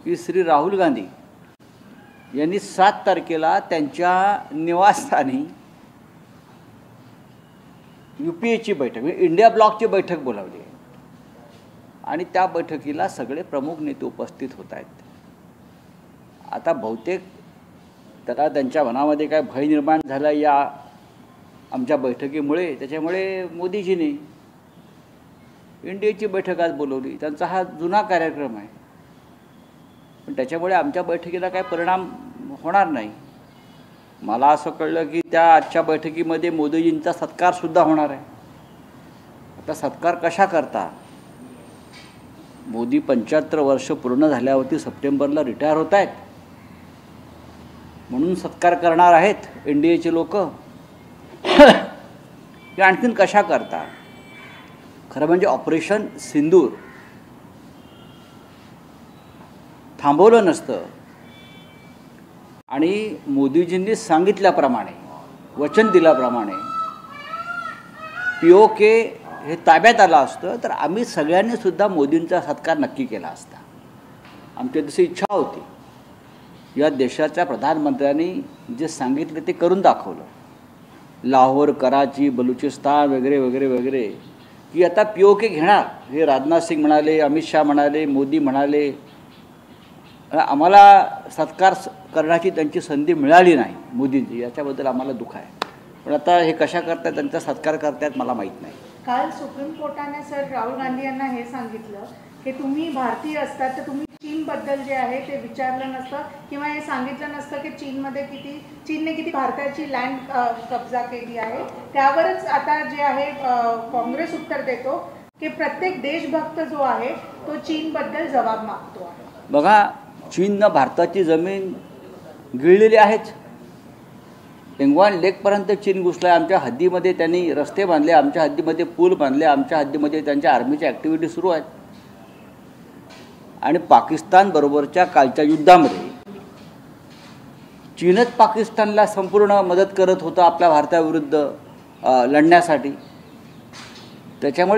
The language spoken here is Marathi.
की श्री राहुल गांधी यांनी 7 तारखेला त्यांच्या निवासस्थानी UPAची बैठक इंडिया ब्लॉकची बैठक बोलावली आणि त्या बैठकीला सगळे प्रमुख नेते उपस्थित होत आहेत। आता बहुतेक त्याला त्यांच्या मनामध्ये काय भय निर्माण झाला या आमच्या बैठकीमुळे, त्याच्यामुळे मोदीजींनी इंडियाची बैठक आज बोलवली। त्यांचा हा जुना कार्यक्रम आहे, पण त्याच्यामुळे आमच्या बैठकीला काय परिणाम होणार नाही। मला असं कळलं की त्या आजच्या बैठकीमध्ये मोदीजींचा सत्कार सुद्धा होणार आहे। आता सत्कार कशा करता? मोदी 75 वर्ष पूर्ण झाल्यावरती सप्टेंबरला रिटायर होत आहेत, म्हणून सत्कार करणार आहेत इंडियाचे लोक की आणखीन कशा करता? खरं म्हणजे ऑपरेशन सिंदूर थांबवलं नसतं आणि मोदीजींनी सांगितल्याप्रमाणे, वचन दिल्याप्रमाणे POK हे ताब्यात आलं असतं तर आम्ही सगळ्यांनी सुद्धा मोदींचा सत्कार नक्की केला असता। आमची तशी इच्छा होती। या देशाच्या प्रधानमंत्र्यांनी जे सांगितले ते करून दाखवलं। लाहोर, कराची, बलुचिस्तान वगैरे वगैरे वगैरे की आता POK घेणार हे राजनाथ सिंग म्हणाले, अमित शाह म्हणाले, मोदी म्हणाले। आम्हाला सत्कार करण्याची त्यांची संधी मिळाली नाही मोदींची, याच्याबद्दल आम्हाला दुःख आहे। पण आता हे कशा करतात, त्यांचा सत्कार करतात मला माहीत नाही। काल सुप्रीम कोर्टाने सर राहुल गांधी यांना हे सांगितलं की तुम्ही भारतीय असतात तर तुम्ही चीनबद्दल जे आहे ते विचारलं नसतं किंवा हे सांगितलं नसतं की चीनने किती भारताची लँड कब्जा केली आहे। त्यावरच आता जे आहे काँग्रेस उत्तर देतो की प्रत्येक देशभक्त जो आहे तो चीनबद्दल जबाब मागतो आहे। बघा, चीननं भारताची जमीन गिळलेली आहेच। पेंगवान लेकपर्यंत चीन घुसला आहे। आमच्या हद्दीमध्ये त्यांनी रस्ते बांधले, आमच्या हद्दीमध्ये पूल बांधले, आमच्या हद्दीमध्ये त्यांच्या आर्मीच्या ॲक्टिव्हिटी सुरू आहेत। आणि पाकिस्तानबरोबरच्या कालच्या युद्धामध्ये चीनच पाकिस्तानला संपूर्ण मदत करत होता आपल्या भारताविरुद्ध लढण्यासाठी। त्याच्यामुळे